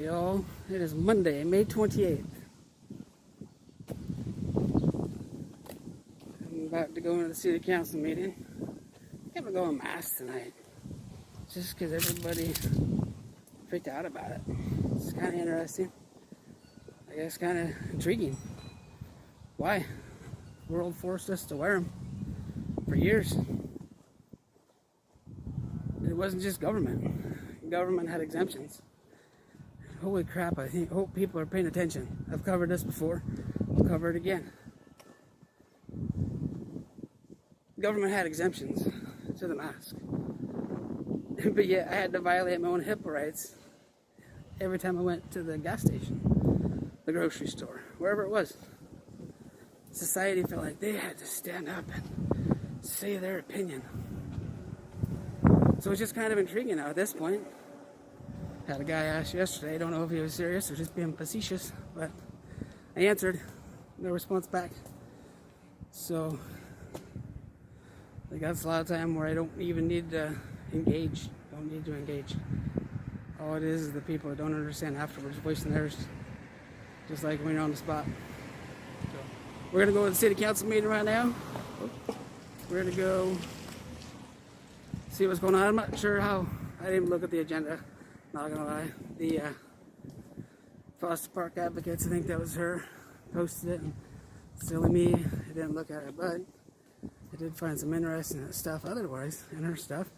Howdy y'all. It is Monday, May 28th. I'm about to go into the city council meeting. I think I'm gonna go in mask tonight. Just because everybody freaked out about it. It's kind of interesting. I guess kind of intriguing. Why? The world forced us to wear them for years. It wasn't just government. Government had exemptions. Holy crap, I hope people are paying attention. I've covered this before. I'll cover it again. Government had exemptions to the mask. But yet I had to violate my own HIPAA rights every time I went to the gas station, the grocery store, wherever it was. Society felt like they had to stand up and say their opinion. So it's just kind of intriguing now at this point. Had a guy ask yesterday, I don't know if he was serious or just being facetious, but I answered, no response back. So, like that's a lot of time where I don't even need to engage. All it is the people that don't understand afterwards voicing theirs, just like when you're on the spot. So, we're gonna go to the city council meeting right now. We're gonna go see what's going on. I'm not sure how, I didn't even look at the agenda. Not gonna lie, the Foster Park Advocates, I think that was her, posted it, and silly me, I didn't look at it, but I did find some interesting stuff otherwise in her stuff,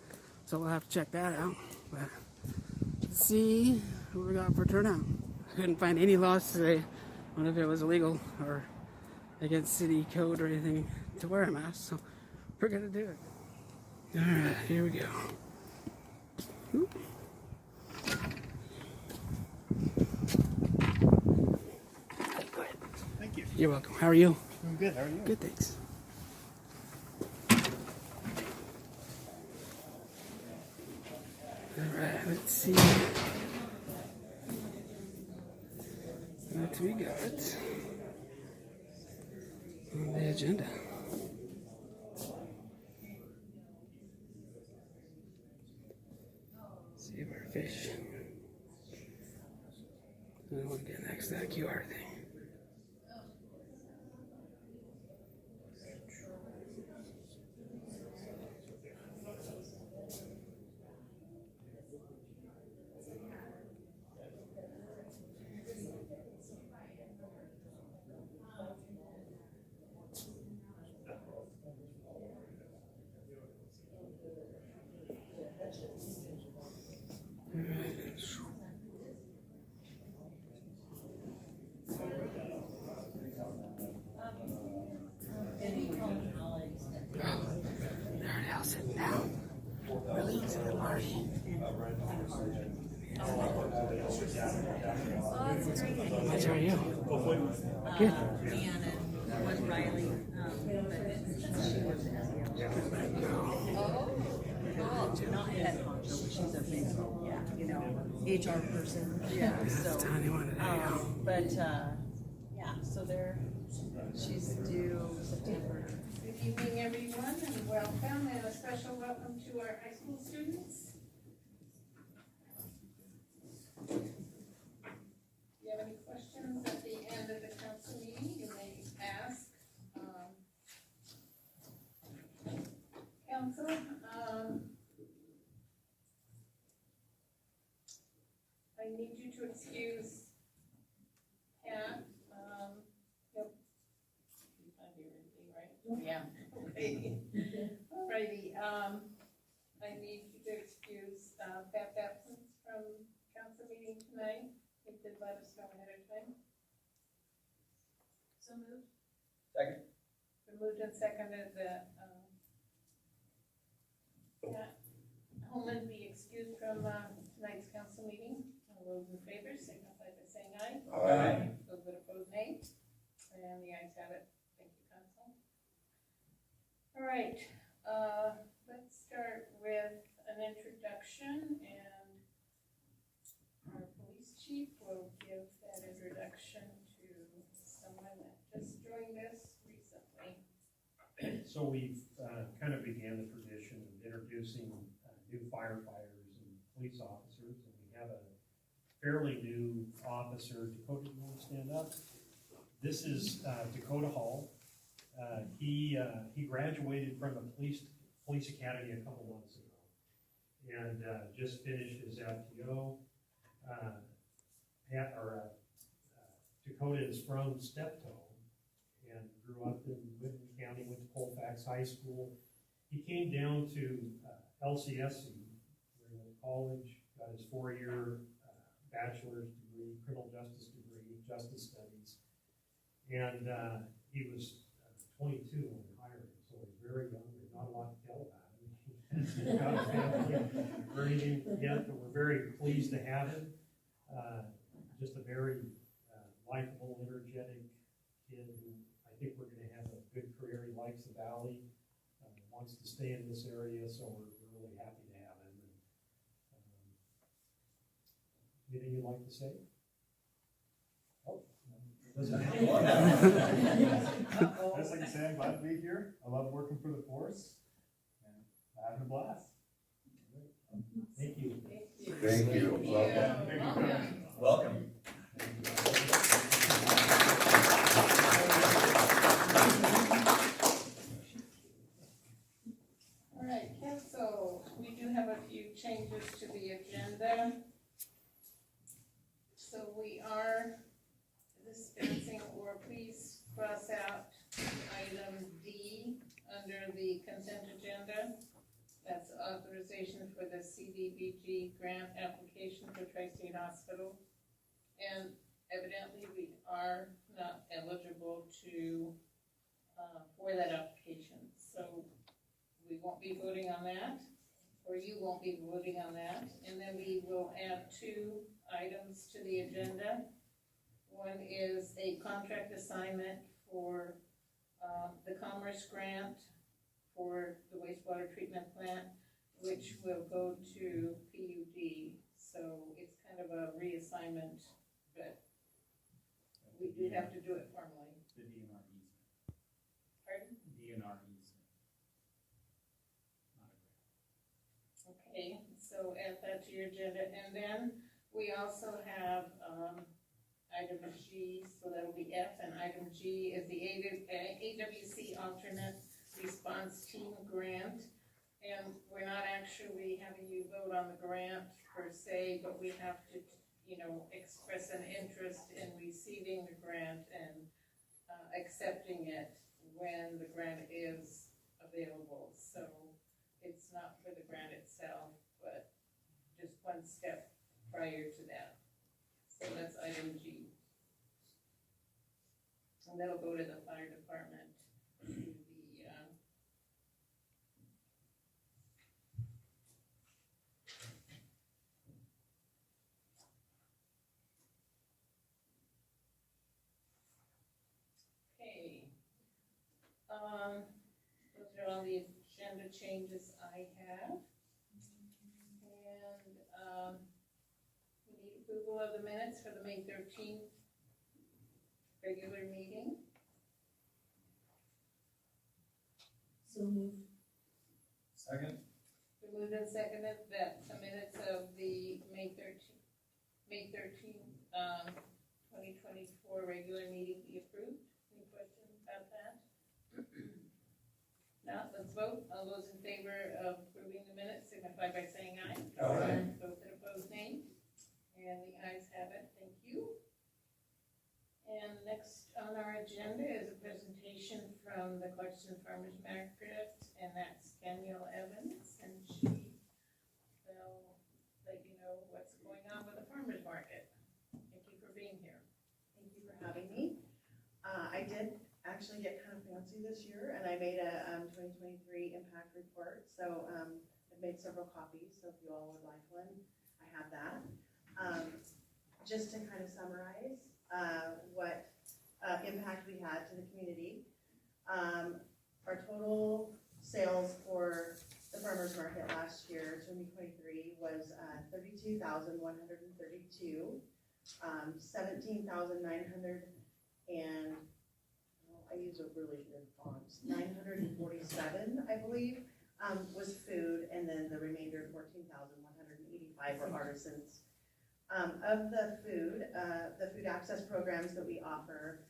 so we'll have to check that out. But let's see what we got for turnout. I couldn't find any laws today on if it was illegal or against city code or anything to wear a mask, so we're gonna do it. Alright, here we go. Oop. Thank you. You're welcome. How are you? I'm good. How are you? Good, thanks. Alright, let's see what we got on the agenda. See if we're fish. I don't want to get next to that QR thing. Sitting down. Really easy to party. How are you? Good. And was Riley, but she was not head honcho, but she's a big, HR person. Yeah, so. So she's due September. Good evening, everyone, and welcome, and a special welcome to our high school students. If you have any questions at the end of the council meeting, you may ask. Council, I need you to excuse Pat. Yeah, okay. Alrighty, I need you to excuse Pat's absence from council meeting tonight. He did let us know ahead of time. So moved. Second. Been moved and seconded that Pat Holman be excused from tonight's council meeting. All those in favor signify by saying aye. Aye. Those that oppose nay. And the ayes have it. Thank you, council. All right, let's start with an introduction, and our police chief will give that introduction to someone that just joined us recently. So we've kind of began the tradition of introducing new firefighters and police officers, and we have a fairly new officer. Dakota, you want to stand up? This is Dakota Hall. He graduated from the police academy a couple months ago, and just finished his FTO. Dakota is from Steptoe and grew up in Whitman County, went to Colfax High School. He came down to LCSC, where he went to college, got his 4-year bachelor's degree, criminal justice degree, justice studies, and he was 22 when we hired him, so he's very young. There's not a lot to tell about him. He's got a family or anything yet, but we're very pleased to have him. Just a very likable, energetic kid who I think we're going to have a good career. He likes the valley, wants to stay in this area, so we're really happy to have him. And, anything you'd like to say? Oh, Just like I say, I'm glad to be here. I love working for the force, and I'm having a blast. Thank you. Thank you. Welcome. Welcome. All right, council, we do have a few changes to the agenda. So we are dispensing, or please cross out item D under the consent agenda. That's authorization for the CDBG grant application for Tri-State Hospital. And evidently we are not eligible to, for that application. So we won't be voting on that, or you won't be voting on that. And then we will add 2 items to the agenda. One is a contract assignment for the Commerce Grant for the wastewater treatment plant, which will go to PUD. So it's kind of a reassignment, but we do have to do it formally. The DNR easement. Pardon? DNR easement. Not a grant. Okay, so add that to your agenda. And then we also have item G, so that'll be F, and item G is the AWC alternate response team grant. And we're not actually having you vote on the grant per se, but we have to, express an interest in receiving the grant and accepting it when the grant is available. So it's not for the grant itself, but just one step prior to that. So that's item G. And that'll go to the fire department, to the, okay. Those are all the agenda changes I have. And, we need approval of the minutes for the May 13th regular meeting. So moved. Second? We moved and seconded that the minutes of the May 13th, 2024 regular meeting be approved. Any questions about that? Now, let's vote. All those in favor of approving the minutes signify by saying aye. Aye. Those that oppose, nay. And the ayes have it. Thank you. And next on our agenda is a presentation from the Clarkston Farmers Market, and that's Danielle Evans, and she will let you know what's going on with the farmers market. Thank you for being here. Thank you for having me. I did actually get kind of fancy this year, and I made a 2023 impact report. So I've made several copies, so if you all would like one, I have that. Just to kind of summarize what impact we had to the community. Our total sales for the farmers market last year, 2023, was 32,132, 17,900, and I use a really good font, 947, I believe, was food, and then the remainder, 14,185, were artisans. Of the food access programs that we offer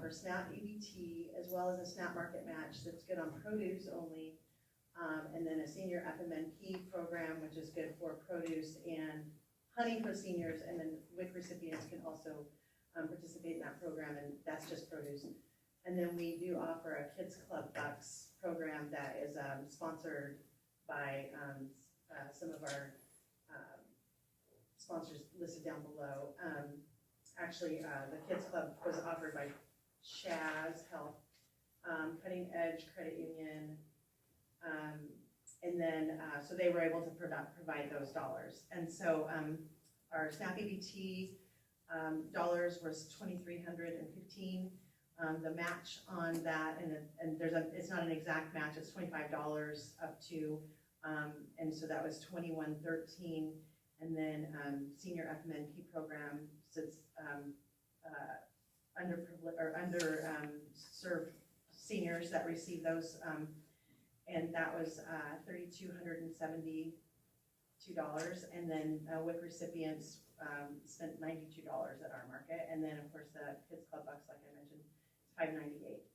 SNAP EBT as well as a SNAP Market Match that's good on produce only. And then a senior FMNP program, which is good for produce and honey for seniors. And then WIC recipients can also participate in that program, and that's just produce. And then we do offer a Kids Club Bucks program that is sponsored by some of our sponsors listed down below. Actually, the Kids Club was offered by Shaz Health, Cutting Edge Credit Union, and then so they were able to provide those dollars. And so our SNAP EBT dollars was $2,315. The match on that, and it's not an exact match, it's $25 up to, and so that was $2,113. And then senior FMNP program sits underserved seniors that receive those, and that was $3,272. And then WIC recipients spent $92 at our market, and then of course the Kids Club Bucks, like I mentioned, is $598.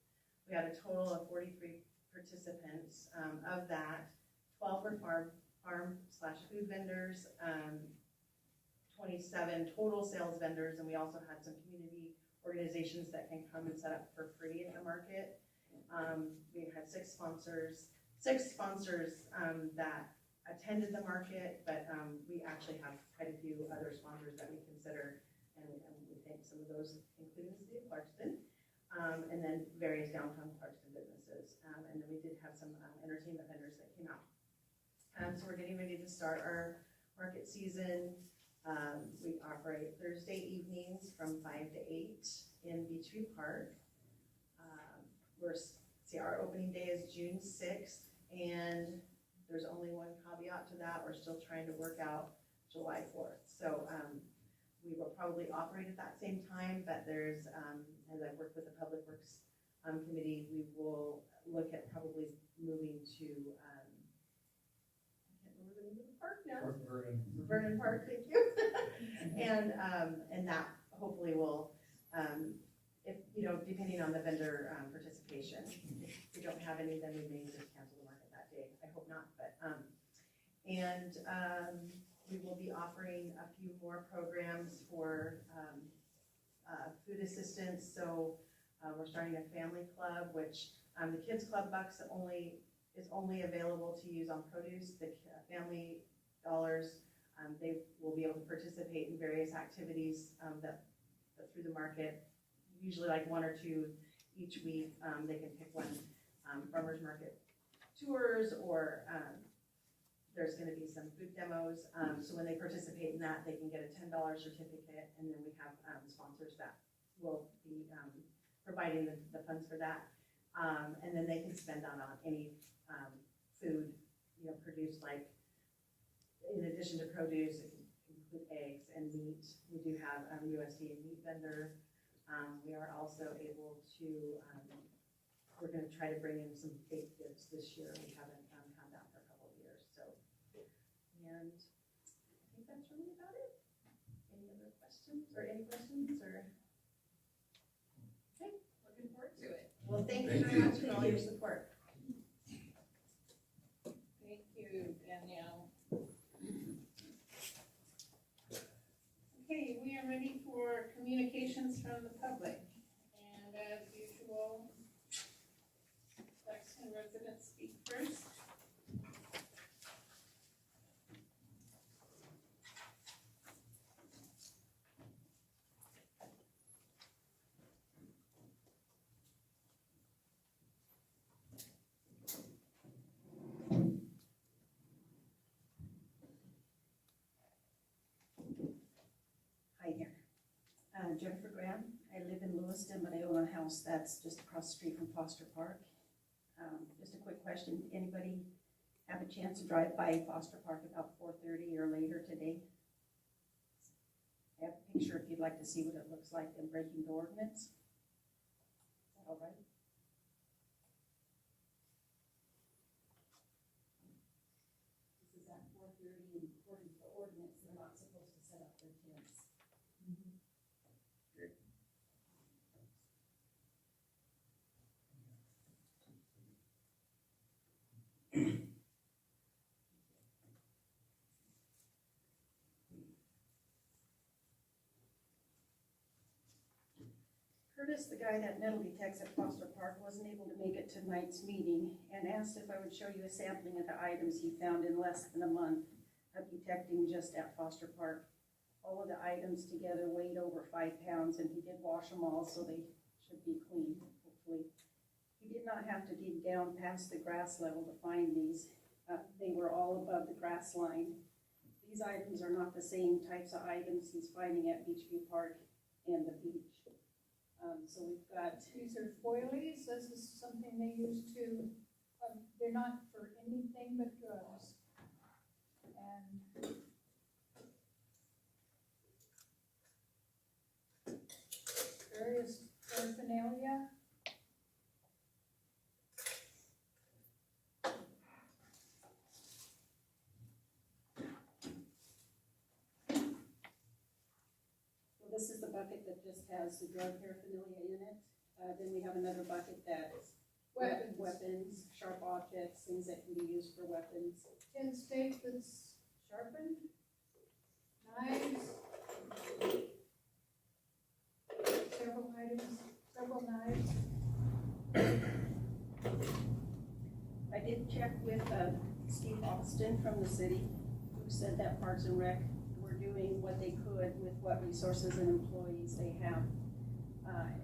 We had a total of 43 participants. Of that, 12 were farm/food vendors, 27 total sales vendors, and we also had some community organizations that can come and set up for free in the market. We had six sponsors that attended the market, but we actually have quite a few other sponsors that we consider, and we thank some of those, including the city of Clarkston, and then various downtown Clarkston businesses. And then we did have some entertainment vendors that came out. So we're getting ready to start our market season. We operate Thursday evenings from 5 to 8 in Beachview Park. Our opening day is June 6th, and there's only one caveat to that. We're still trying to work out July 4th. So we will probably operate at that same time, but there's, as I've worked with the Public Works Committee, we will look at probably moving to, I can't remember the name of the park now. Vernon Park, thank you. And that hopefully will, if, depending on the vendor participation. If we don't have any, then we may just cancel the market that day. I hope not, but, we will be offering a few more programs for food assistance. So we're starting a family club, which the Kids Club Bucks is only available to use on produce. The family dollars, they will be able to participate in various activities that through the market, usually like one or two each week. They can pick one, farmers market tours, or there's going to be some food demos. So when they participate in that, they can get a $10 certificate, and then we have sponsors that will be providing the funds for that. And then they can spend on any food, produced, like in addition to produce, it can include eggs and meat. We do have USDA meat vendor. We are also able to, we're going to try to bring in some baked goods this year. We haven't had that for a couple of years. So, and I think that's really about it. Any other questions or any questions or? Okay, Looking forward to it. well, thank you very much for all your support. Thank you, Danielle. Okay, we are ready for communications from the public. And as usual, Clarkston residents speak first. Hi there. Jennifer Graham. I live in Lewiston, but I own a house that's just across the street from Foster Park. Just a quick question. Anybody have a chance to drive by Foster Park about 4:30 or later today? I have a picture if you'd like to see what it looks like in breaking the ordinance. Is that all right? This is at 4:30, and according to the ordinance, they're not supposed to set up their tent Curtis, the guy that metal detects at Foster Park, wasn't able to make it to tonight's meeting and asked if I would show you a sampling of the items he found in less than a month of detecting just at Foster Park. All of the items together weighed over 5 pounds, and he did wash them all, so they should be clean, hopefully. He did not have to dig down past the grass level to find these. They were all above the grass line. These items are not the same types of items he's finding at Beachview Park and the beach. So we've got, These are foilies, this is something they use to, they're not for anything but drugs. And various paraphernalia. this is the bucket that just has the drug paraphernalia in it. Then we have another bucket that's weapons, sharp objects, things that can be used for weapons. Tin steak that's sharpened, knives, several knives. I did check with Steve Austin from the city, who said that Parks and Rec were doing what they could with what resources and employees they have,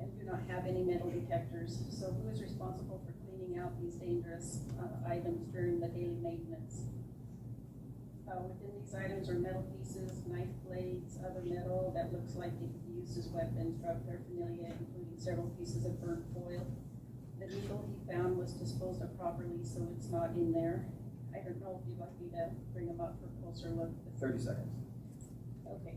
and do not have any metal detectors. So who is responsible for cleaning out these dangerous items during the daily maintenance? Within these items are metal pieces, knife blades, other metal that looks like it could be used as weapons, drug paraphernalia, including several pieces of burnt foil. The needle he found was disposed of properly, so it's not in there. I don't know if you'd like me to bring them up for a closer look. 30 seconds. Okay.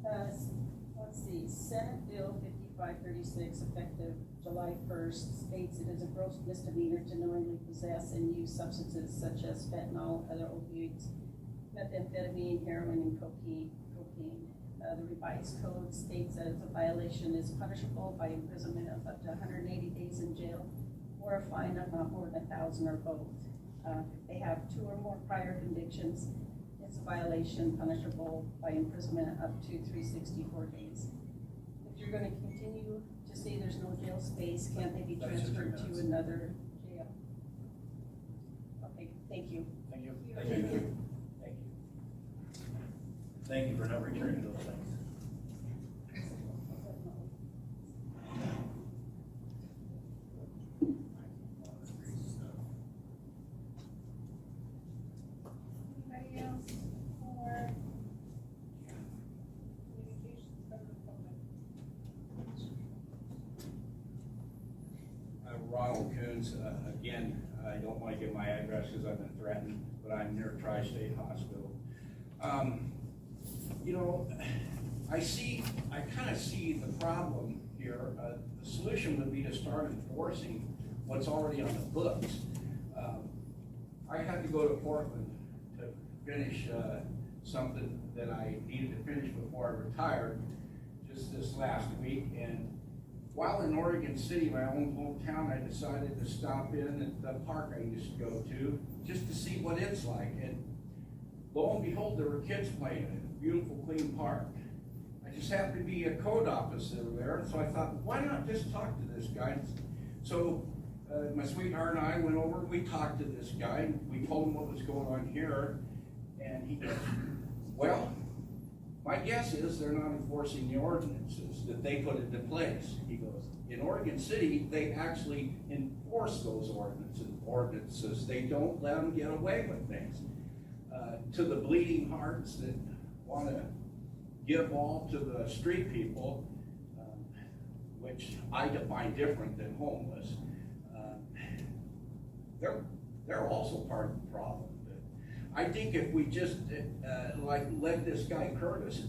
Let's see, Senate Bill 5536, effective July 1st, states it is a gross misdemeanor to knowingly possess and use substances such as fentanyl, other opioids, methamphetamine, heroin, and cocaine. The revised code states that if a violation is punishable by imprisonment of up to 180 days in jail or a fine of not more than 1,000 or both. If they have 2 or more prior convictions, it's a violation punishable by imprisonment up to 364 days. If you're going to continue to say there's no jail space, can't they be transferred to another jail? Okay, thank you. Thank you. Thank you. Thank you. Thank you for not returning those things. Anybody else for communications from the public? Ronald Coons, again, I don't want to give my address because I've been threatened, but I'm near Tri-State Hospital. You know, I kind of see the problem here. The solution would be to start enforcing what's already on the books. I had to go to Portland to finish something that I needed to finish before I retired just this last week. And while in Oregon City, my own hometown, I decided to stop in at the park I used to go to just to see what it's like. And lo and behold, there were kids playing in a beautiful, clean park. I just happened to be a code officer there, so I thought, why not just talk to this guy? So my sweetheart and I went over, we talked to this guy, and we told him what was going on here, and he goes, well, my guess is they're not enforcing the ordinances that they put into place. He goes, in Oregon City, they actually enforce those ordinances. They don't let them get away with things. To the bleeding hearts that want to give all to the street people, which I define different than homeless, they're also part of the problem. I think if we just let this guy Curtis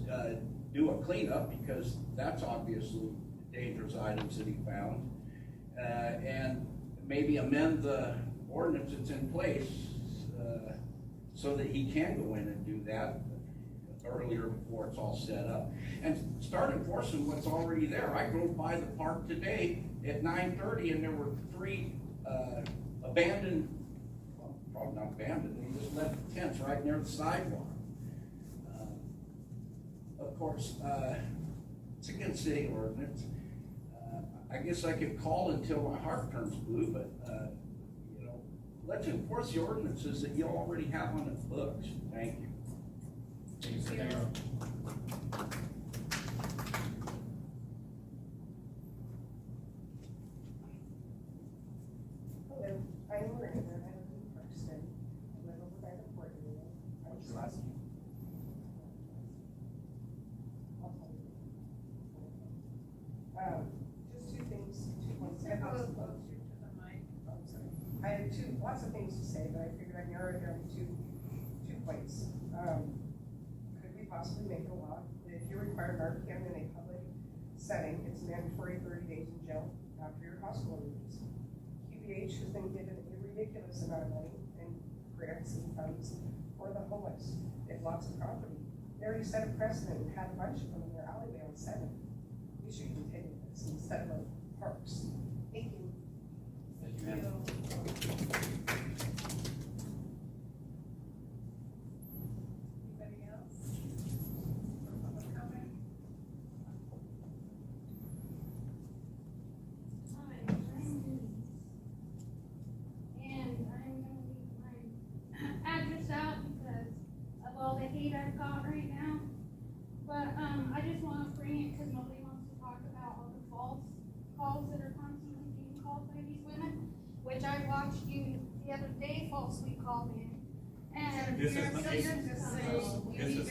do a cleanup, because that's obviously dangerous items that he found, and maybe amend the ordinance that's in place so that he can go in and do that earlier before it's all set up, and start enforcing what's already there. I drove by the park today at 9:30 and there were 3 abandoned, well, probably not abandoned, they just left the tents right near the sidewalk. Of course, it's against city ordinance. I guess I could call until my heart turns blue, but, you know, let's enforce the ordinances that you already have on the books. Thank you. Hello, I'm Miranda, I live in Clarkston, I live over by the Ordinance. What's your last name? I'll tell you. Just two things, two points. Step a little closer to the mic. Oh, sorry. I have lots of things to say, but I figured I'd narrow it down to two points. Could we possibly make a law that if you require Narcan in a public setting, it's mandatory 30 days in jail after your hospital release? QBH has been given a ridiculous amount of money and grants and funds for the homeless. They have lots of property. They already set a precedent and had a bunch of them in their alleyway on 7. We should continue this instead of parks. Thank you. Thank you, ma'am. Anybody else? For public comment? Hi, I'm Denise. And I'm gonna leave my address out because of all the hate I've got right now. But, I just wanna bring it because nobody wants to talk about all the false calls that are constantly being called by these women, which I watched you the other day falsely call in. And This is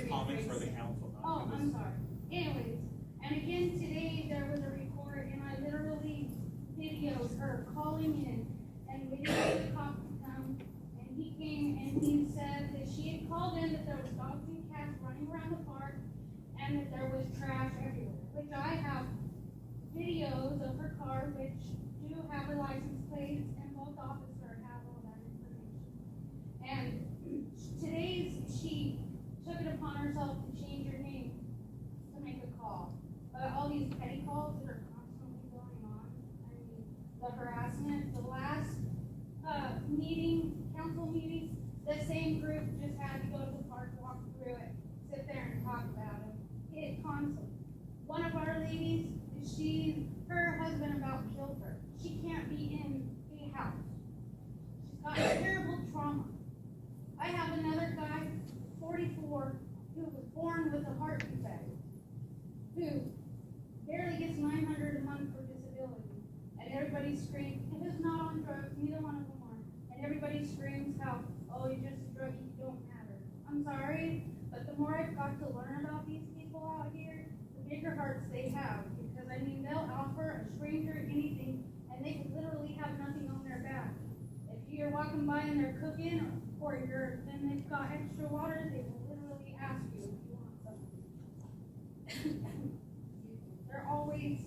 common for the council. not Oh, for I'm this. sorry. Anyways, and again, today there was a report and I literally videoed her calling in and waiting for the cop to come. And he came and he said that she had called in that there was dogs and cats running around the park and that there was trash everywhere, which I have videos of her car, which do have her license plates and both officers have all that information. And she took it upon herself to change her name to make a call. But all these petty calls that are constantly going on, I mean, the harassment, the last, council meeting, the same group just had to go to the park, walk through it, sit there and talk about it. It constantly. One of our ladies, her husband about killed her. She can't be in a house. She's got terrible trauma. I have another guy, 44, who was born with a heart defect, who barely gets $900 a month for disability. And everybody screams, if it's not on drugs, neither one of them are. And everybody screams how, oh, you're just a druggie, you don't matter. I'm sorry, but the more I've got to learn about these people out here, the bigger hearts they have. Because, I mean, they'll offer a stranger anything, and they could literally have nothing on their back. If you're walking by and they're cooking, then they've got extra water, they will literally ask you if you want something. They're always,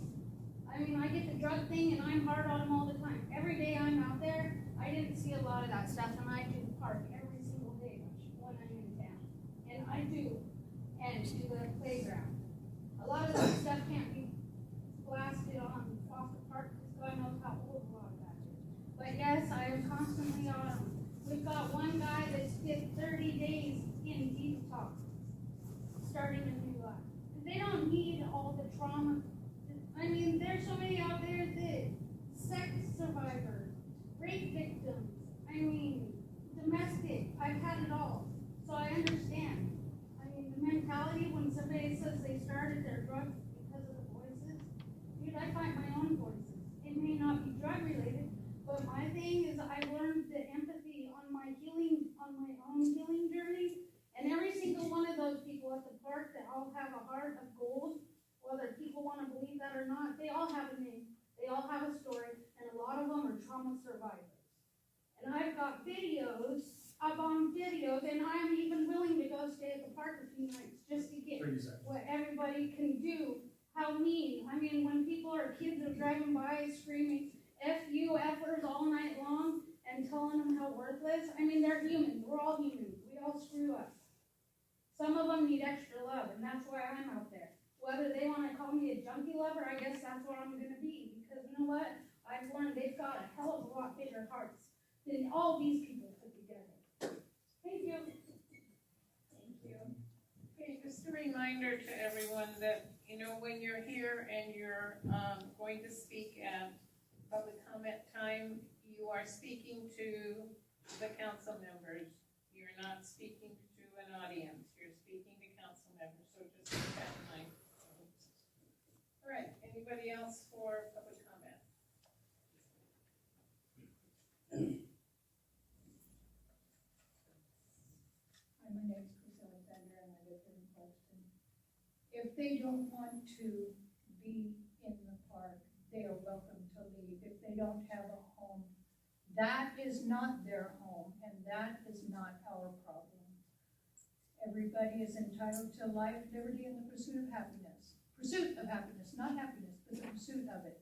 I mean, I get the drug thing and I'm hard on them all the time. Every day I'm out there, I didn't see a lot of that stuff, and I do park every single day when I'm in town. And I do, and to the playground. A lot of that stuff can't be blasted on Foster Park, because God knows how old a lot of that is. But yes, I am constantly on them. We've got one guy that's did 30 days in detox, starting a new life. They don't need all the trauma. I mean, there's so many out there that sex survivors, rape victims, I mean, domestic, I've had it all. So I understand. I mean, the mentality when somebody says they started their drugs because of the voices, dude, I find my own voices. It may not be drug related, but my thing is I learned the empathy on my own healing journey, and every single one of those people at the park that all have a heart of gold, whether people want to believe that or not, they all have a name, they all have a story, and a lot of them are trauma survivors. And I've got videos upon videos, and I'm even willing to go stay at the park a few nights just to get what everybody can do. How mean, I mean, when kids are driving by screaming, F you, F'ers all night long, and telling them how worthless. I mean, they're humans. We're all humans. We all screw up. Some of them need extra love, and that's why I'm out there. Whether they want to call me a junkie lover, I guess that's what I'm going to be. Because you know what? I've learned they've got a hell of a lot bigger hearts than all these people put together. Thank you. Thank you. Okay, just Just a reminder to everyone that, you know, when you're here and you're going to speak at public comment time, you are speaking to the council members. You're not speaking to an audience, you're speaking to council members, so just keep that in mind. All right, anybody else for public comment? Hi, my name's Chris Alexander and I live here in Clarkston. If they don't want to be in the park, they are welcome to leave. If they don't have a home, that is not their home and that is not our problem. Everybody is entitled to life, liberty, and the pursuit of happiness. Pursuit of happiness, not happiness, but the pursuit of it.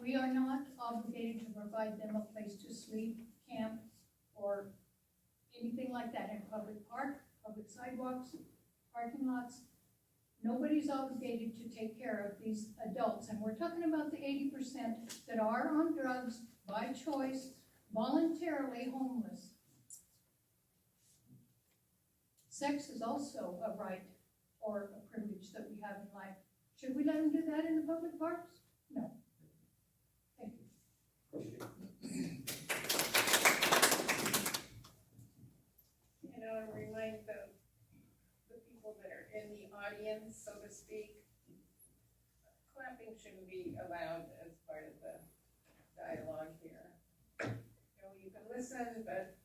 We are not obligated to provide them a place to sleep, camp, or anything like that in public park, public sidewalks, parking lots. Nobody's obligated to take care of these adults, and we're talking about the 80% that are on drugs by choice, voluntarily homeless. Sex is also a right or a privilege that we have in life. Should we let them do that in the public parks? No. Thank you. And I'll remind the people that are in the audience, so to speak, clapping shouldn't be allowed as part of the dialogue here. You know, you can listen, but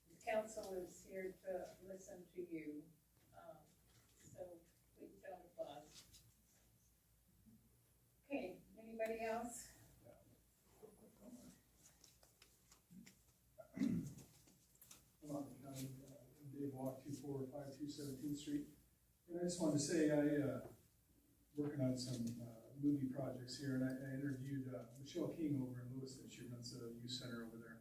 the council is here to listen to you. So please don't applaud. Okay, anybody else? Dave Walk, 2452 17th Street. And I just wanted to say, working on some movie projects here, and I interviewed Michelle King over in Lewiston. She runs the youth center over there.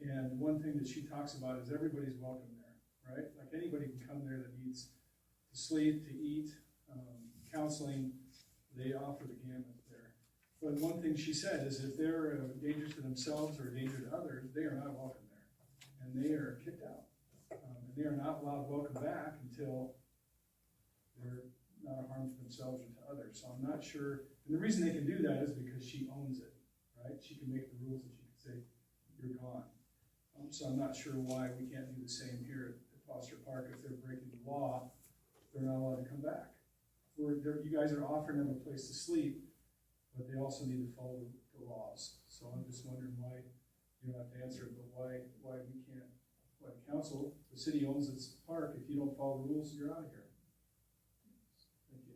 And one thing that she talks about is everybody's welcome there, right? Like anybody can come there that needs to sleep, to eat, counseling. They offer the gamut there. But one thing she said is if they're dangerous to themselves or a danger to others, they are not welcome there. And they are kicked out. And they are not allowed welcome back until they're not a harm to themselves or to others. So I'm not sure, and the reason they can do that is because she owns it, right? She can make the rules and she can say, you're gone. So I'm not sure why we can't do the same here at Foster Park. If they're breaking the law, they're not allowed to come back. You guys are offering them a place to sleep, but they also need to follow the laws. So I'm just wondering why, you don't have to answer it, but why we can't, why the council, the city owns its park, if you don't follow the rules, you're out of here. Thank you.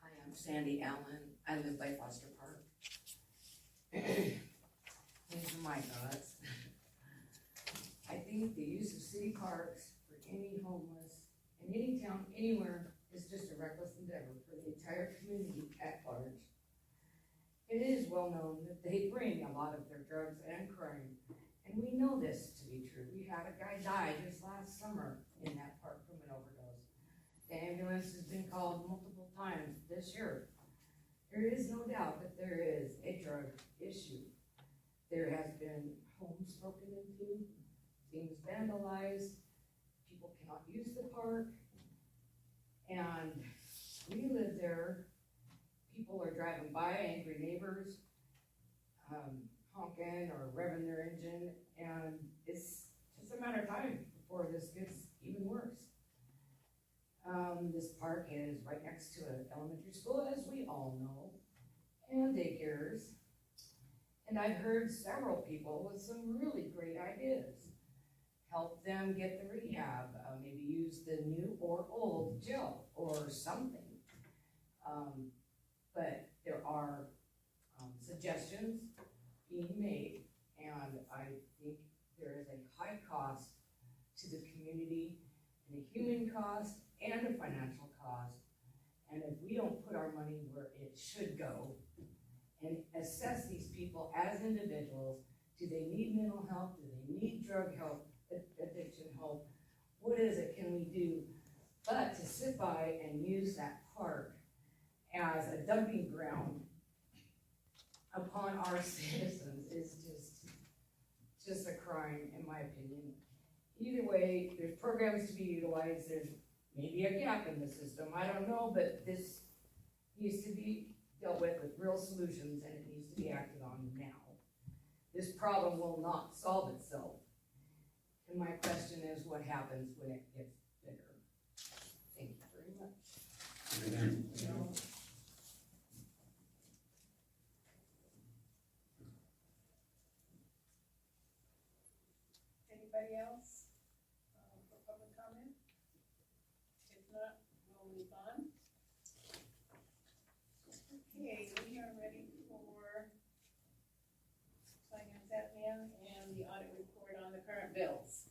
Hi, I'm Sandy Allen. I live by Foster Park. These are my thoughts. I think the use of city parks for any homeless in any town, anywhere, is just a reckless endeavor for the entire community at large. It is well known that they bring a lot of their drugs and crime, and we know this to be true. We had a guy die just last summer in that park from an overdose. The ambulance has been called multiple times this year. There is no doubt that there is a drug issue. There has been homes broken into, things vandalized, people cannot use the park, and we live there. People are driving by, angry neighbors, honking or revving their engine, and it's just a matter of time before this gets even worse. This park is right next to an elementary school, as we all know, and daycares. And I've heard several people with some really great ideas. Help them get the rehab, maybe use the new or old jail or something. But there are suggestions being made, and I think there is a high cost to the community, and a human cost and a financial cost. And if we don't put our money where it should go and assess these people as individuals, do they need mental health, do they need drug help, addiction help, what is it can we do but to sit by and use that park as a dumping ground upon our citizens is just a crime, in my opinion. Either way, there's programs to be utilized, there's maybe a gap in the system, I don't know, but this needs to be dealt with real solutions, and it needs to be acted on now. This problem will not solve itself. And my question is, what happens when it gets bigger? Thank you very much. Anybody else for public comment? If not, we'll move on. Okay, we are ready for finance admin and the audit report on the current bills.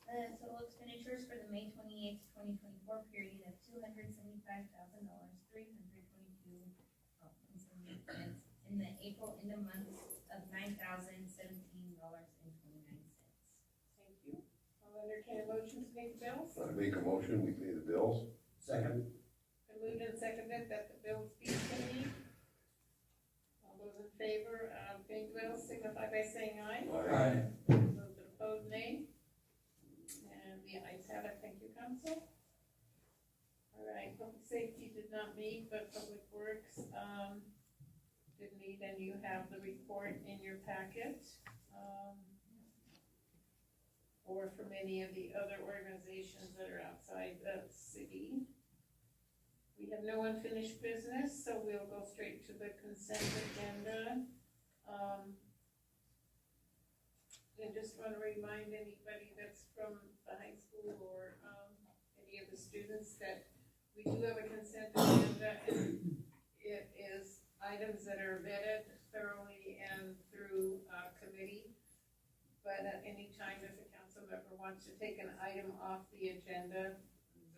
Total expenditures for the May 28th, 2024 period of $275,322.78, and the April end of month of $9,017.29. Thank you. I'll entertain a motion to pay the bills. I make a motion, we pay the bills. Second. Been moved and seconded that the bills be paid. All those in favor of paying the bills signify by saying aye. Aye. Those that oppose, nay. And the ayes have it. Thank you, council. All right, public safety did not meet, but public works, did meet, and you have the report in your packet. Or from any of the other organizations that are outside the city. We have no unfinished business, so we'll go straight to the consent agenda. I just want to remind anybody that's from the high school or any of the students that we do have a consent agenda, and it is items that are vetted thoroughly and through committee. But at any time, if a council member wants to take an item off the agenda,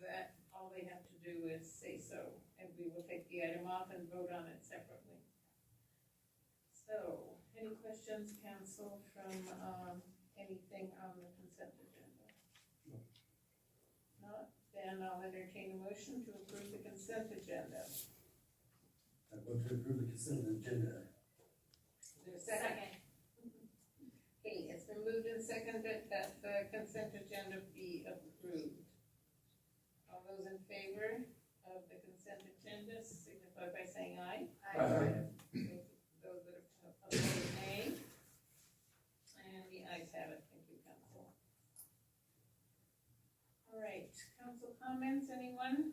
that all they have to do is say so, and we will take the item off and vote on it separately. So, any questions, council, from anything on the consent agenda? Not, then I'll entertain a motion to approve the consent agenda. I vote to approve the consent agenda. Is there a second? Okay, it's been moved and seconded that the consent agenda be approved. All those in favor of the consent agenda signify by saying aye. Aye. Those that oppose, nay. And the ayes have it. Thank you, council. All right, council comments, anyone?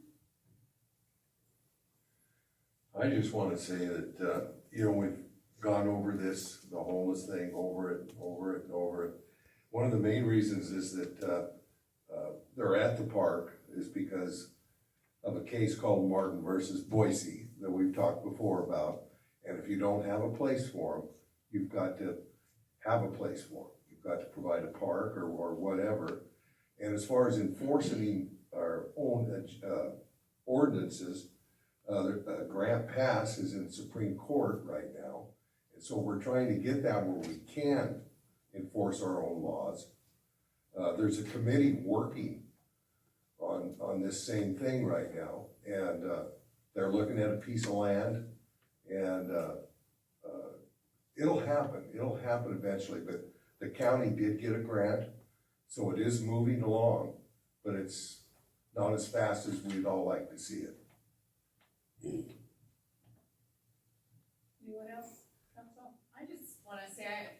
I just wanna say that, we've gone over this, the homeless thing, over it. One of the main reasons is that, they're at the park is because of a case called Martin versus Boise that we've talked before about. And if you don't have a place for them, you've got to have a place for them. You've got to provide a park or whatever. And as far as enforcing our own ordinances, Grant Pass is in Supreme Court right now. And so we're trying to get that where we can enforce our own laws. There's a committee working on this same thing right now. And they're looking at a piece of land, and it'll happen eventually, but the county did get a grant, so it is moving along, but it's not as fast as we'd all like to see it. Anyone else, council? I just want to say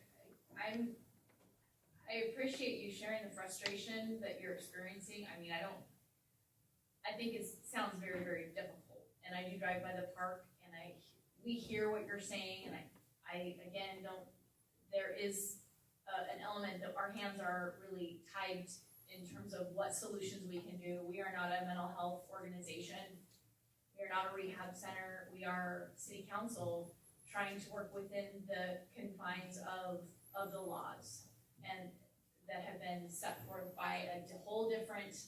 I appreciate you sharing the frustration that you're experiencing. I mean, I think it sounds very, very difficult. And I do drive by the park, and we hear what you're saying, and I again there is an element that our hands are really tied in terms of what solutions we can do. We are not a mental health organization. We are not a rehab center. We are city council trying to work within the confines of the laws and that have been set forth by a whole different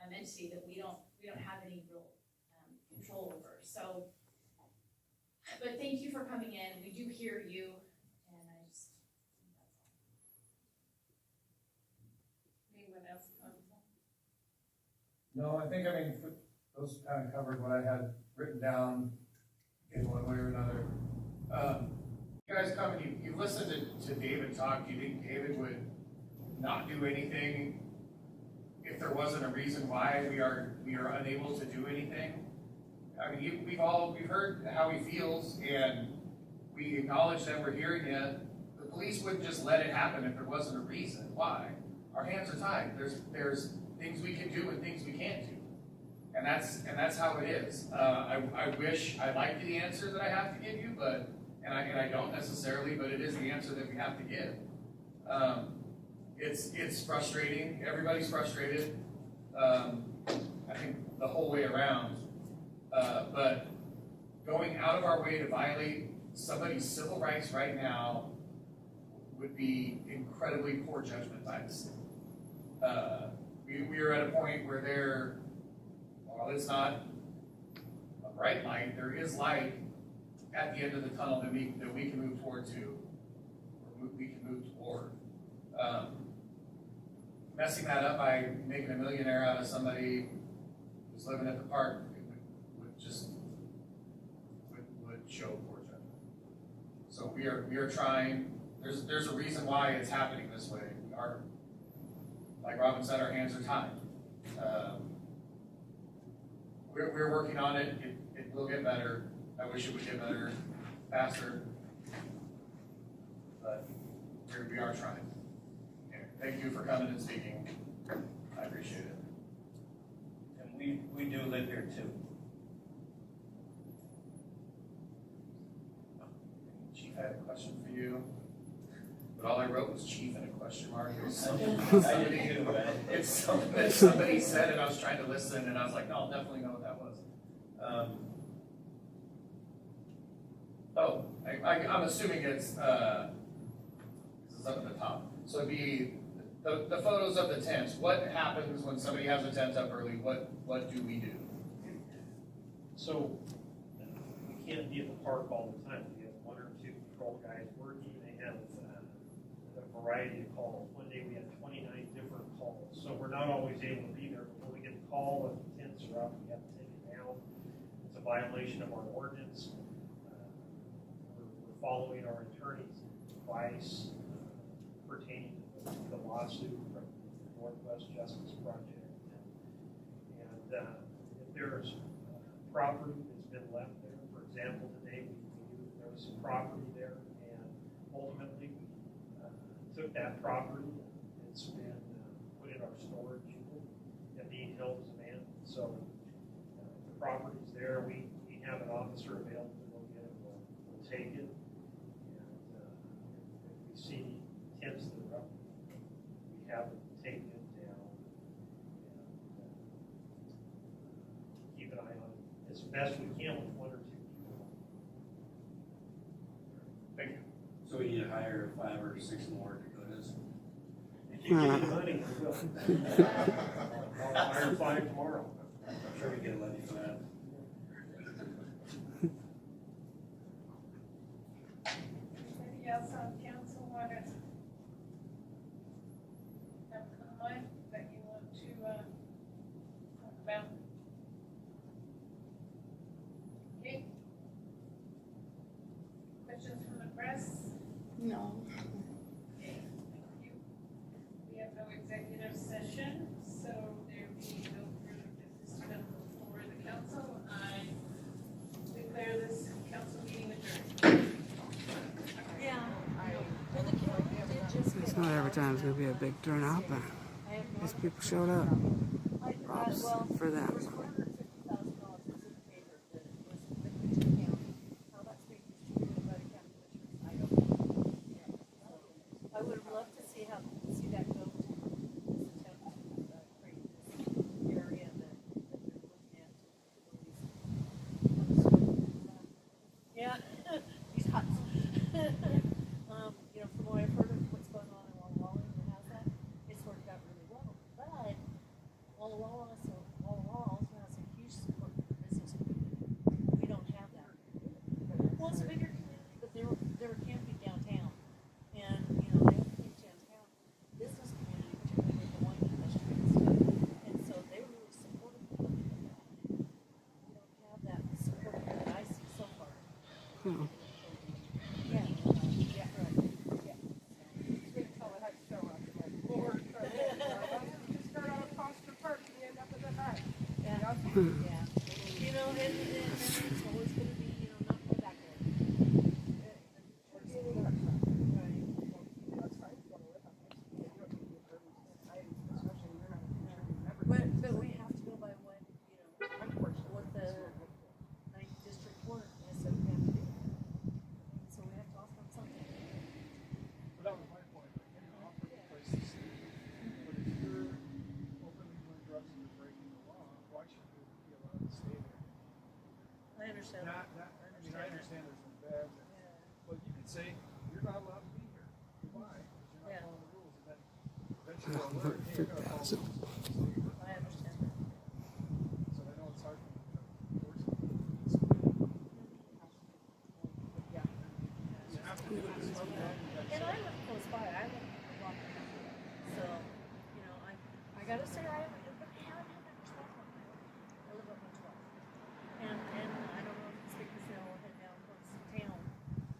entity that we don't have any real control over. So, but thank you for coming in. We do hear you, and I just think that's all. Anyone else, council? No, I think, those kind of covered what I had written down in one way or another. You guys come and you listen to David talk. Do you think David would not do anything if there wasn't a reason why we are unable to do anything? I mean, we've heard how he feels, and we acknowledge that we're hearing it. The police wouldn't just let it happen if there wasn't a reason. Why? Our hands are tied. There's things we can do and things we can't do, and that's how it is. I wish I liked the answer that I have to give you, but and I don't necessarily, but it is the answer that we have to give. It's frustrating. Everybody's frustrated. I think the whole way around. But going out of our way to violate somebody's civil rights right now would be incredibly poor judgment by the city. We are at a point where while it's not a bright light, there is light at the end of the tunnel that we can move toward to, or we can move toward. Messing that up by making a millionaire out of somebody who's living at the park would show poor judgment. So we are trying. There's a reason why it's happening this way. Like Robin said, our hands are tied. We're working on it. It will get better. I wish it would get better faster, but we are trying. Okay. Thank you for coming and speaking. I appreciate it. And we do live here too. Chief, I have a question for you. But all I wrote was chief and a question mark. It was it's something that somebody said, and I was trying to listen, and I was like, no, I'll definitely know what that was. I'm assuming it's this is up at the top. So it'd be the photos of the tents. What happens when somebody has a tent up early? What do we do? So we can't be at the park all the time. We have one or two patrol guys working. They have a variety of calls. One day we had 29 different calls. So we're not always able to be there. But when we get the call and the tents are up, we have to take it down. It's a violation of our ordinance. We're following our attorney's advice pertaining to the lawsuit from the Northwest Justice Project. And if there's property that's been left there, for example, today we knew there was some property there, and ultimately we took that property. It's been put in our storage and being held as abandoned. So if the property's there, we have an officer available to go get it. We'll take it. And if we see tents that are up, we have them take it down and keep an eye on it as best we can with one or two people. Thank you. So we need to hire 5 or 6 more Dakotas. If you give me the money, we will. I'll hire 5 tomorrow. I'm sure we get a levy for that. Anybody else on council want to have a comment that you want to talk about? Okay. Questions from the press? No. Okay, thank you. We have no executive session, so there be no further business to come before the council. I declare this council meeting adjourned. It's not every time it's going to be a big turnout, but these people showed up. Props for them. I would have loved to see that go to this attempt to create this area that they're looking at. Yeah, these huts. From what I've heard of what's going on in Walla Walla and has that, it's worked out really well. But Walla Walla, so Walla Walla also understand that. I understand there's some bad, but you could say, you're not allowed to be here. Why? Because you're not following the rules, and then eventually they'll learn, hey, you gotta follow the rules. I understand that. So I know it's hard for you to enforce it. Yeah. You have to do it, slow down, you gotta And slow I live close by, I live a block from here. So, you know, I gotta say, I haven't had that much problem. I live up on 12. And I don't know if it's because they all head down towards town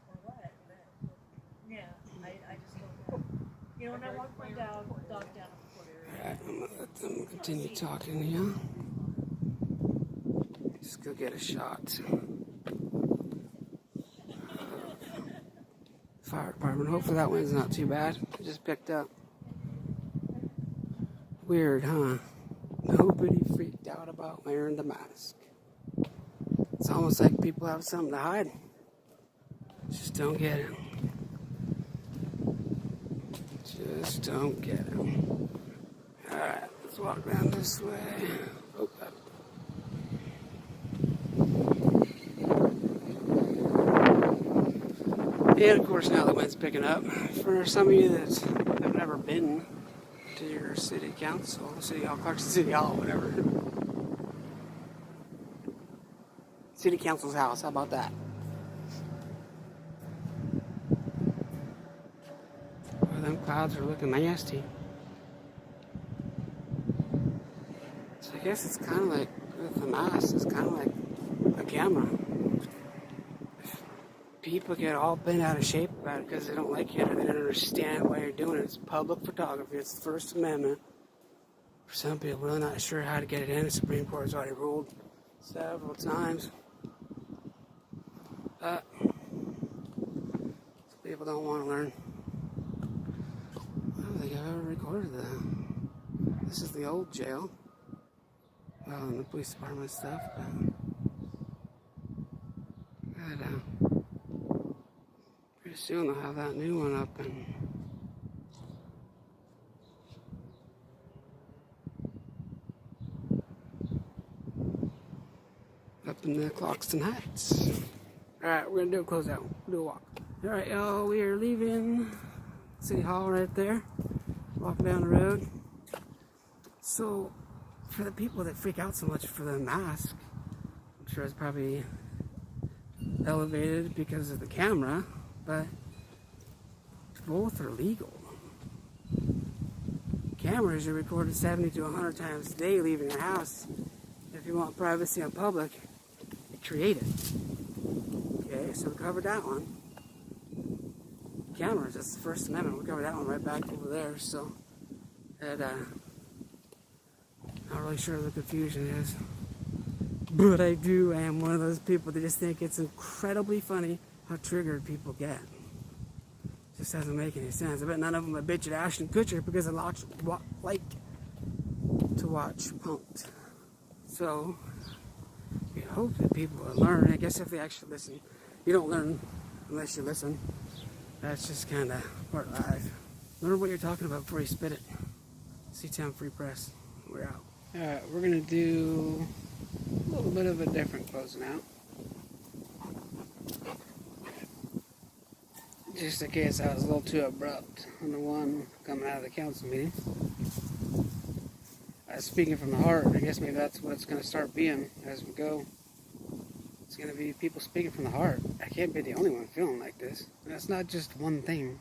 or what, but yeah, I just don't know. You know, when I walk my dog down in the court area. Alright, I'm gonna let them continue talking here. Just go get a shot. Fire department. Hopefully that one's not too bad. I just picked up. Weird, huh? Nobody freaked out about wearing the mask. It's almost like people have something to hide. Just don't get it. Just don't get it. Alright, let's walk down this way. Oh, up. And of course now the wind's picking up. For some of you that have never been to your city council, city hall, Clarkston City Hall, whatever. City council's house, how about that? Well, them clouds are looking nasty. So I guess it's kind of like with the mask, it's kind of like a camera. People get all bent out of shape about it because they don't like it or they don't understand why you're doing it. It's public photography. It's the First Amendment. For some people, really not sure how to get it in. The Supreme Court has already ruled several times. But some people don't want to learn. I don't think I've ever recorded that. This is the old jail. Well, in the police department stuff. But pretty soon they'll have that new one up and up in the Clarkston Heights. Alright, we're gonna do a closeout. We'll do a walk. Alright, y'all, we are leaving City Hall right there. Walking down the road. So, for the people that freak out so much for the mask, I'm sure it's probably elevated because of the camera, but both are legal. Cameras are recorded 70 to 100 times a day leaving your house. If you want privacy on public, create it. Okay, so we covered that one. Cameras, that's the First Amendment. We covered that one right back over there, so that, not really sure what the confusion is. But I am one of those people that just think it's incredibly funny how triggered people get. Just doesn't make any sense. I bet none of them would bitch at Ashton Kutcher because they like to watch Punk'd. So, we hope that people will learn. I guess if they actually listen. You don't learn unless you listen. That's just kind of part of life. Learn what you're talking about before you spit it. C-Town Free Press. We're out. Alright, we're going to do a little bit of a different closing out. Just in case I was a little too abrupt on the one coming out of the council meeting. Speaking from the heart, I guess maybe that's what it's going to start being as we go. It's going to be people speaking from the heart. I can't be the only one feeling like this. And it's not just one thing.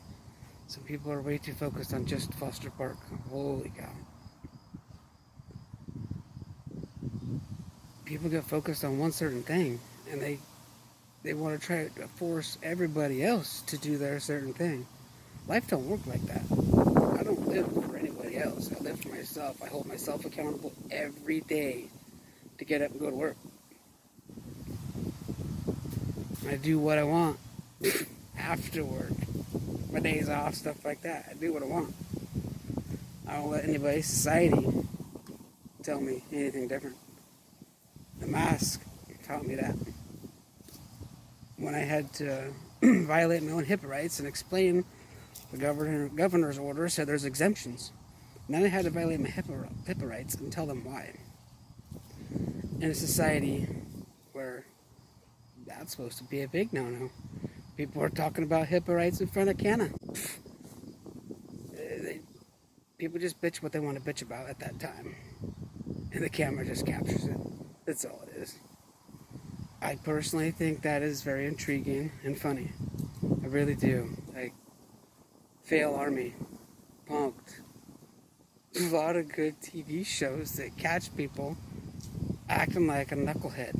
Some people are way too focused on just Foster Park. Holy cow. People get focused on one certain thing, and they want to try to force everybody else to do their certain thing. Life don't work like that. I don't live for anybody else. I live for myself. I hold myself accountable every day to get up and go to work. I do what I want after work. My days off, stuff like that. I do what I want. I don't let anybody, society, tell me anything different. The mask taught me that. When I had to violate my own HIPAA rights and explain the governor's order said there's exemptions. And then I had to violate my HIPAA rights and tell them why. In a society where That's supposed to be a big no-no. People are talking about HIPAA rights in front of Canna. People just bitch what they want to bitch about at that time. And the camera just captures it. That's all it is. I personally think that is very intriguing and funny. I really do. Like, Fail Army, Punked. A lot of good TV shows that catch people acting like a knucklehead.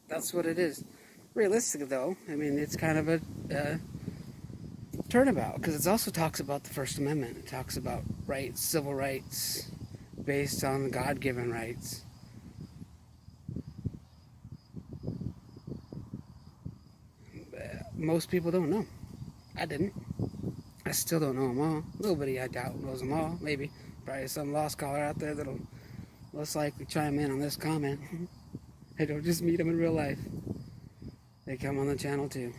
That's what it is. Realistic though, I mean, it's kind of a turnabout, because it also talks about the First Amendment. It talks about rights, civil rights, based on God-given rights. Most people don't know. I didn't. I still don't know them all. Nobody, I doubt, knows them all. Maybe. Probably some lost caller out there that'll most likely chime in on this comment. I don't just meet them in real life. They come on the channel too.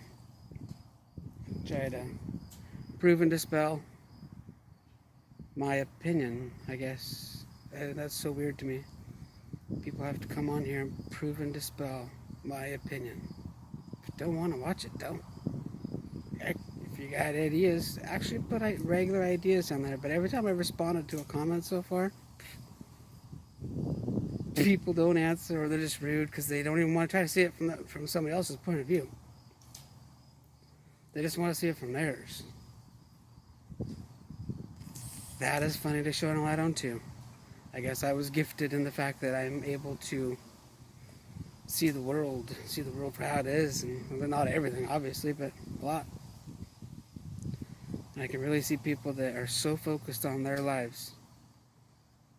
Try to prove and dispel my opinion, I guess. That's so weird to me. People have to come on here and prove and dispel my opinion. If you don't want to watch it, don't. If you got ideas, actually put regular ideas on there. But every time I've responded to a comment so far, people don't answer, or they're just rude because they don't even want to try to see it from somebody else's point of view. They just want to see it from theirs. That is funny to shine a light on too. I guess I was gifted in the fact that I'm able to see the world for how it is, and not everything obviously, but a lot. And I can really see people that are so focused on their lives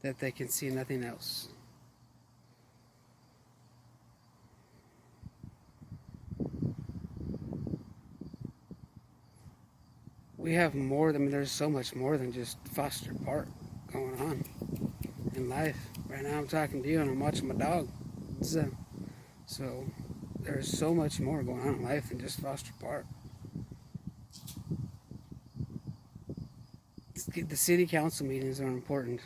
that they can see nothing else. We have more, I mean, there's so much more than just Foster Park going on in life. Right now I'm talking to you and I'm watching my dog. So there's so much more going on in life than just Foster Park. The city council meetings are important.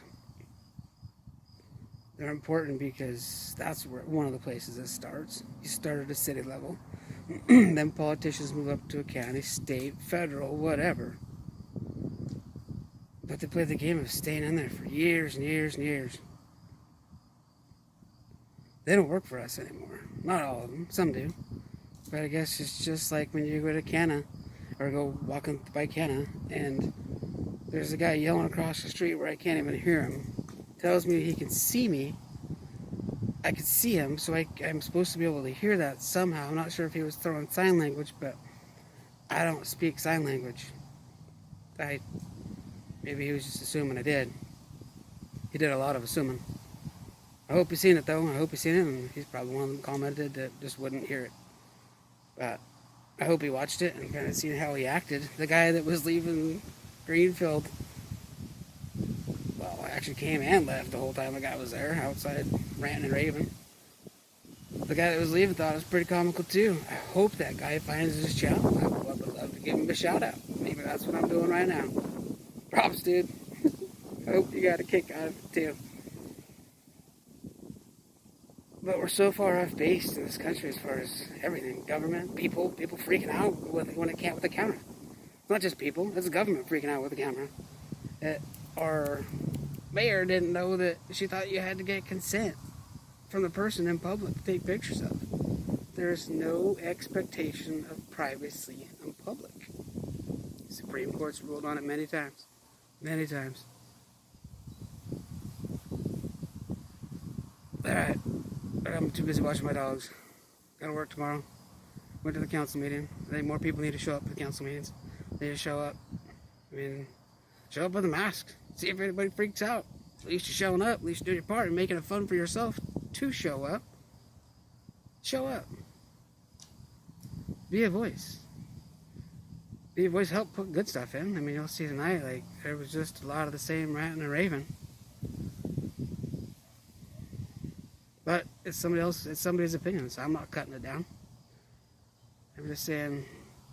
They're important because that's where one of the places it starts. You start at a city level. Then politicians move up to a county, state, federal, whatever. But they play the game of staying in there for years and years and years. They don't work for us anymore. Not all of them. Some do. But I guess it's just like when you go to Canna, or go walking by Canna, and there's a guy yelling across the street where I can't even hear him. Tells me he can see me. I could see him, so I'm supposed to be able to hear that somehow. I'm not sure if he was throwing sign language, but I don't speak sign language. Maybe he was just assuming I did. He did a lot of assuming. I hope he's seen it though. I hope he's seen it, and he's probably one of them commented that just wouldn't hear it. But I hope he watched it and kind of seen how he acted. The guy that was leaving Greenfield, well, actually came and left the whole time the guy was there, outside ranting and raving. The guy that was leaving thought it was pretty comical too. I hope that guy finds his channel. I would love to give him a shout out. Maybe that's what I'm doing right now. Props, dude. I hope you got a kick out of it too. But we're so far off base in this country as far as everything. Government, people freaking out when it can't with the camera. It's not just people, it's the government freaking out with the camera. Our mayor didn't know that she thought you had to get consent from the person in public to take pictures of. There's no expectation of privacy in public. The Supreme Court's ruled on it many times. Many times. Alright. I'm too busy watching my dogs. Gotta work tomorrow. Went to the council meeting. I think more people need to show up to the council meetings. They need to show up. I mean, show up with a mask. See if anybody freaks out. At least you're showing up. At least you're doing your part and making it fun for yourself to show up. Show up. Be a voice. Be a voice. Help put good stuff in. I mean, you'll see tonight, like, there was just a lot of the same ranting and raving. But it's somebody's opinion, so I'm not cutting it down. I'm just saying,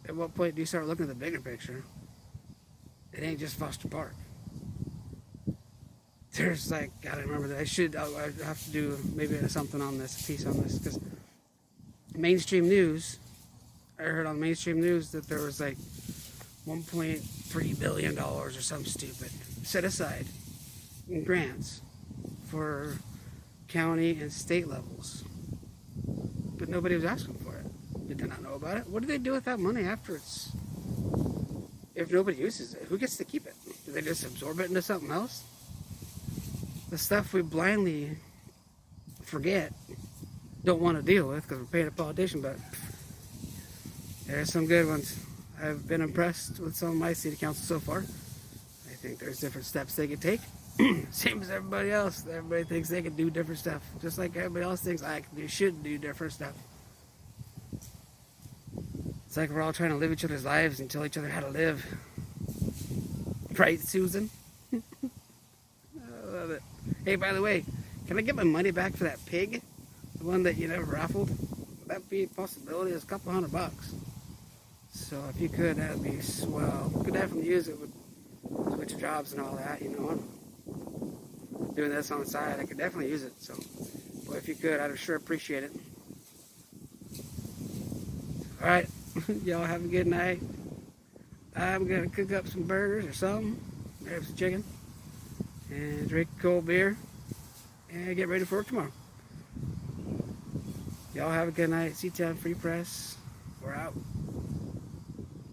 at what point do you start looking at the bigger picture? It ain't just Foster Park. There's like, gotta remember that I have to do maybe something on this, a piece on this, because mainstream news, I heard on mainstream news that there was like $1.3 billion or something stupid set aside in grants for county and state levels. But nobody was asking for it. Did they not know about it? What do they do with that money after it's... If nobody uses it, who gets to keep it? Do they just absorb it into something else? The stuff we blindly forget, don't want to deal with because we're paying a politician, but there's some good ones. I've been impressed with some of my city council so far. I think there's different steps they could take. Same as everybody else. Everybody thinks they can do different stuff. Just like everybody else thinks they should do different stuff. It's like we're all trying to live each other's lives and tell each other how to live. Right, Susan? I love it. Hey, by the way, can I get my money back for that pig? The one that you never raffled? Would that be a possibility? It's a couple $100. So if you could, that'd be swell. Could definitely use it with switch jobs and all that, you know. I'm doing this on the side, I could definitely use it. So, boy, if you could, I'd sure appreciate it. All right. Y'all have a good night. I'm gonna cook up some burgers or something, grab some chicken, and drink cold beer, and get ready for work tomorrow. Y'all have a good night. C-Town Free Press. We're out.